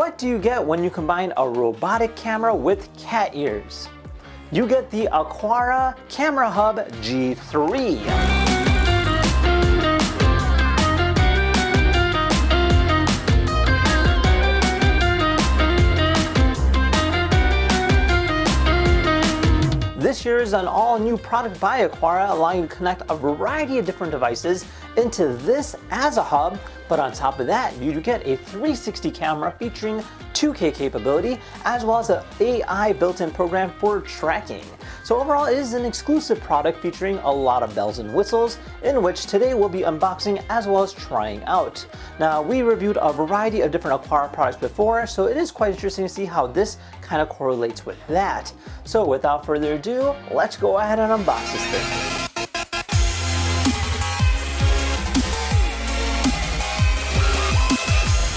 What do you get when you combine a robotic camera with cat ears? You get the Aqara Camera Hub G3. This year is an all-new product by Aqara, allowing you to connect a variety of different devices into this as a hub, but on top of that, you get a 360 camera featuring 2K capability, as well as an AI built-in program for tracking. So overall, it is an exclusive product featuring a lot of bells and whistles, in which today we'll be unboxing as well as trying out. Now, we reviewed a variety of different Aqara products before, so it is quite interesting to see how this kind of correlates with that. So without further ado, let's go ahead and unbox this thing.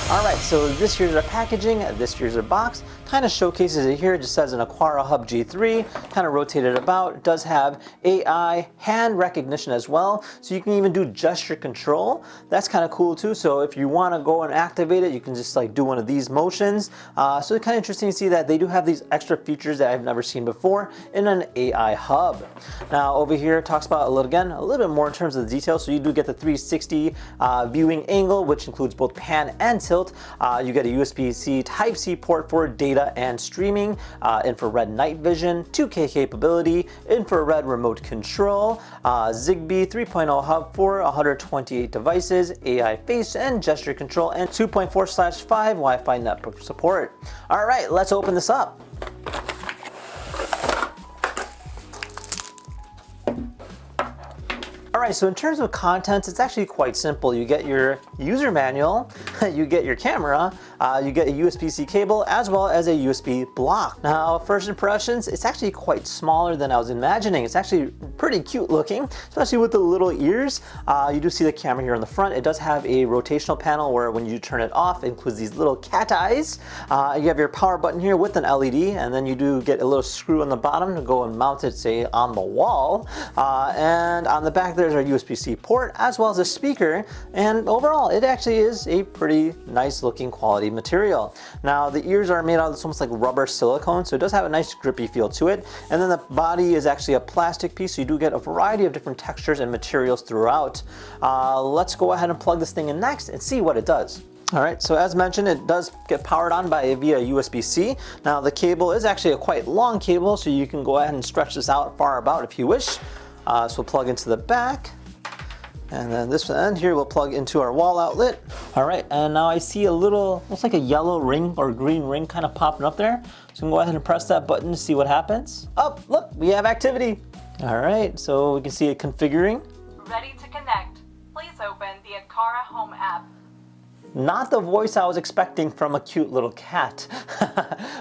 Alright, so this here's our packaging, this here's our box. Kind of showcases it here, it just says an Aqara Hub G3, kind of rotated about. It does have AI hand recognition as well, so you can even do gesture control. That's kind of cool too, so if you want to go and activate it, you can just like do one of these motions. So it's kind of interesting to see that they do have these extra features that I've never seen before in an AI hub. Now over here it talks about, a little bit more in terms of the details. So you do get the 360 viewing angle, which includes both pan and tilt. You get a USB-C Type-C port for data and streaming, infrared night vision, 2K capability, infrared remote control, Zigbee 3.0 hub for 128 devices, AI face and gesture control, and 2.4/5 Wi-Fi network support. All right, let's open this up. Alright, so in terms of contents, it's actually quite simple. You get your user manual, you get your camera, you get a USB-C cable, as well as a USB block. Now, first impressions, it's actually quite smaller than I was imagining. It's actually pretty cute looking, especially with the little ears. You do see the camera here on the front. It does have a rotational panel where when you turn it off, it includes these little cat eyes. You have your power button here with an LED, and then you do get a little screw on the bottom to go and mount it, say, on the wall. And on the back, there's our USB-C port as well as a speaker, and overall it actually is a pretty nice looking quality material. Now the ears are made out of almost like rubber silicone, so it does have a nice grippy feel to it, and then the body is actually a plastic piece, so you do get a variety of different textures and materials throughout. Let's go ahead and plug this thing in next and see what it does. Alright, so as mentioned, it does get powered on via USB-C. Now the cable is actually a quite long cable, so you can go ahead and stretch this out far about if you wish. So we'll plug into the back, and then this end here will plug into our wall outlet. All right, and now I see a little, looks like a yellow ring or green ring kind of popping up there. So I'm gonna go ahead and press that button to see what happens. Oh, look, we have activity. All right, so we can see it configuring. Ready to connect. Please open the Aqara Home app. Not the voice I was expecting from a cute little cat.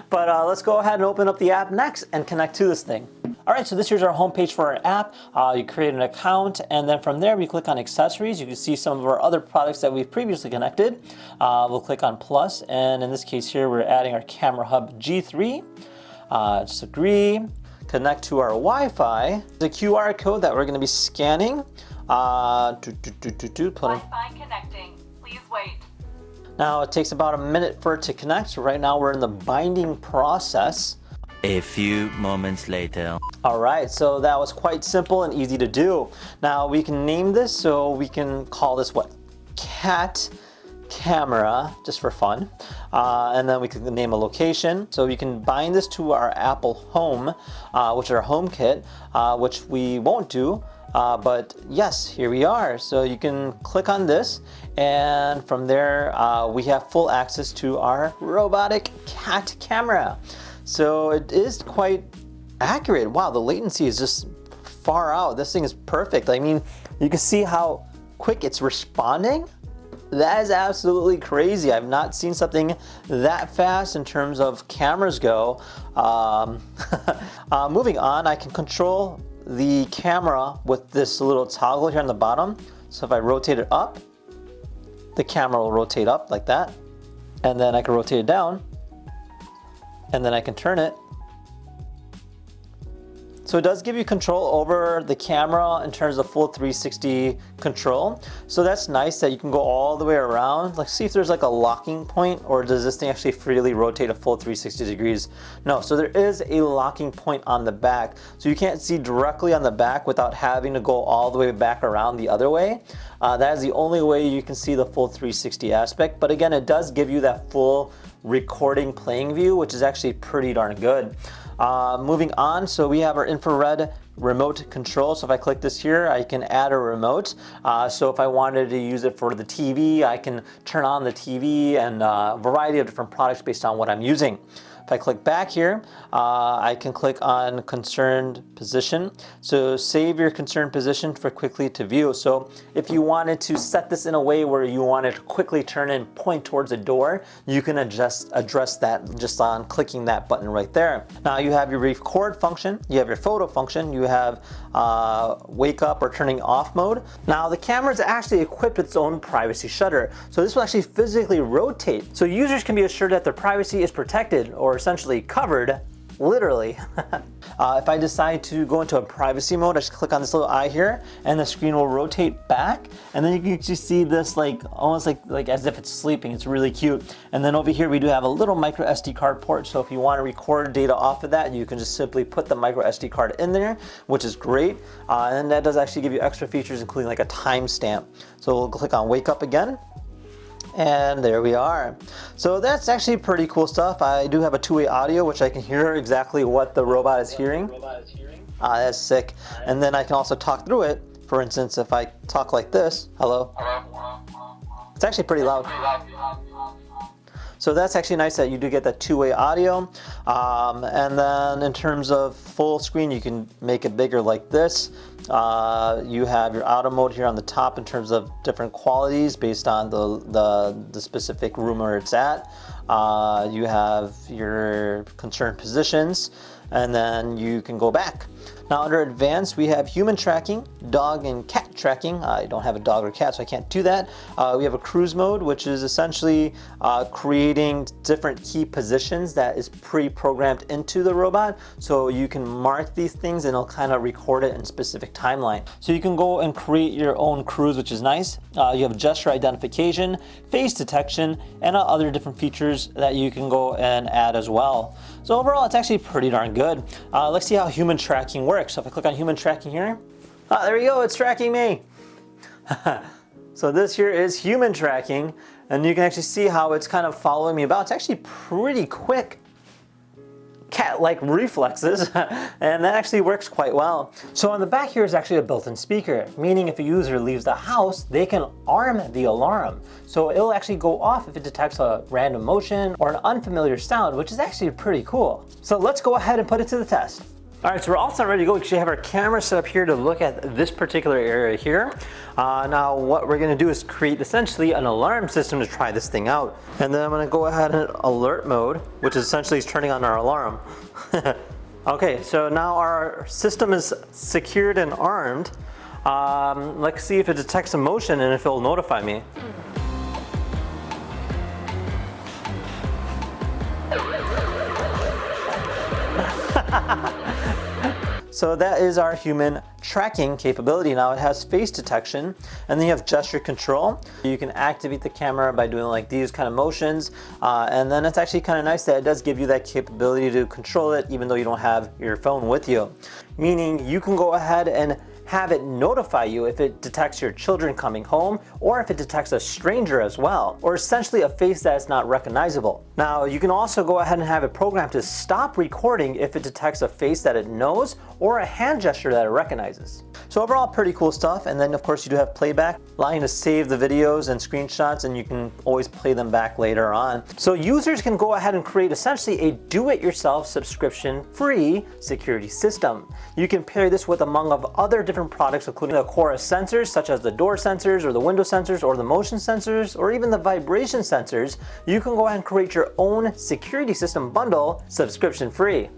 But let's go ahead and open up the app next and connect to this thing. Alright, so this here's our homepage for our app. You create an account, and then from there we click on accessories. You can see some of our other products that we've previously connected. We'll click on plus, and in this case here we're adding our Camera Hub G3. Just agree, connect to our Wi-Fi. The QR code that we're going to be scanning. Wi-Fi connecting. Please wait. Now it takes about a minute for it to connect, so right now we're in the binding process. A few moments later. Alright, so that was quite simple and easy to do. Now we can name this, so we can call this what? Cat camera, just for fun. And then we can name a location. So you can bind this to our Apple Home, which is our HomeKit, which we won't do. But yes, here we are. So you can click on this, and from there we have full access to our robotic cat camera. So it is quite accurate. Wow, the latency is just far out. This thing is perfect. I mean, you can see how quick it's responding. That is absolutely crazy. I've not seen something that fast in terms of cameras go. Moving on, I can control the camera with this little toggle here on the bottom. So if I rotate it up, the camera will rotate up like that. And then I can rotate it down, and then I can turn it So it does give you control over the camera in terms of full 360 control. So that's nice that you can go all the way around. Like, see if there's like a locking point, or does this thing actually freely rotate a full 360 degrees? No, so there is a locking point on the back. So you can't see directly on the back without having to go all the way back around the other way. That is the only way you can see the full 360 aspect. But again, it does give you that full recording playing view, which is actually pretty darn good. Moving on, so we have our infrared remote control. So if I click this here, I can add a remote. So if I wanted to use it for the TV, I can turn on the TV and a variety of different products based on what I'm using. If I click back here, I can click on concerned position. So save your concerned position for quickly to view. So if you wanted to set this in a way where you wanted to quickly turn and point towards a door, you can address that just on clicking that button right there. Now you have your record function, you have your photo function, you have wake up or turning off mode. Now the camera is actually equipped with its own privacy shutter. So this will actually physically rotate. So users can be assured that their privacy is protected, or essentially covered, literally. If I decide to go into a privacy mode, I just click on this little eye here, and the screen will rotate back, and then you can actually see this like almost like as if it's sleeping. It's really cute. And then over here we do have a little micro SD card port, so if you want to record data off of that, you can just simply put the micro SD card in there, which is great. And that does actually give you extra features, including like a timestamp. So we'll click on wake up again. And there we are. So that's actually pretty cool stuff. I do have a two-way audio, which I can hear exactly what the robot is hearing. That's sick. And then I can also talk through it. For instance, if I talk like this, hello. It's actually pretty loud. So that's actually nice that you do get that two-way audio. And then in terms of full screen, you can make it bigger like this. You have your auto mode here on the top in terms of different qualities based on the specific room where it's at. You have your concerned positions, and then you can go back. Now under advanced, we have human tracking, dog and cat tracking. I don't have a dog or cat, so I can't do that. We have a cruise mode, which is essentially creating different key positions that is pre-programmed into the robot. So you can mark these things and it'll kind of record it in specific timeline. So you can go and create your own cruise, which is nice. You have gesture identification, face detection, and other different features that you can go and add as well. So overall, it's actually pretty darn good. Let's see how human tracking works. So if I click on human tracking here, there we go, it's tracking me. So this here is human tracking, and you can actually see how it's kind of following me about. It's actually pretty quick cat-like reflexes, and that actually works quite well. So on the back here is actually a built-in speaker, meaning if a user leaves the house, they can arm the alarm. So it'll actually go off if it detects a random motion or an unfamiliar sound, which is actually pretty cool. So let's go ahead and put it to the test. All right, so we're all set ready to go. We actually have our camera set up here to look at this particular area here. Now what we're gonna do is create essentially an alarm system to try this thing out. And then I'm gonna go ahead and alert mode, which is essentially turning on our alarm. Okay, so now our system is secured and armed. Let's see if it detects a motion and if it'll notify me. So that is our human tracking capability. Now it has face detection, and then you have gesture control. You can activate the camera by doing like these kind of motions, and then it's actually kind of nice that it does give you that capability to control it even though you don't have your phone with you. Meaning you can go ahead and have it notify you if it detects your children coming home, or if it detects a stranger as well, or essentially a face that is not recognizable. Now you can also go ahead and have it programmed to stop recording if it detects a face that it knows or a hand gesture that it recognizes. So overall, pretty cool stuff. And then of course you do have playback, allowing you to save the videos and screenshots, and you can always play them back later on. So users can go ahead and create essentially a do-it-yourself subscription-free security system. You can pair this with among other different products, including the Aqara sensors, such as the door sensors or the window sensors or the motion sensors or even the vibration sensors. You can go ahead and create your own security system bundle subscription-free.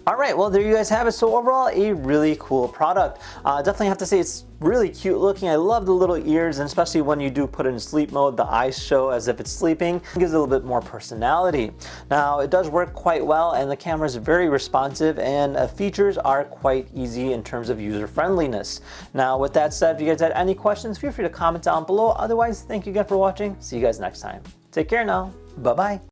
All right, well, there you guys have it. So overall, a really cool product. Definitely have to say it's really cute looking. I love the little ears, and especially when you do put it in sleep mode, the eyes show as if it's sleeping. It gives it a little bit more personality. Now, it does work quite well, and the camera is very responsive, and features are quite easy in terms of user friendliness. Now, with that said, if you guys had any questions, feel free to comment down below. Otherwise, thank you again for watching. See you guys next time. Take care now. Bye-bye.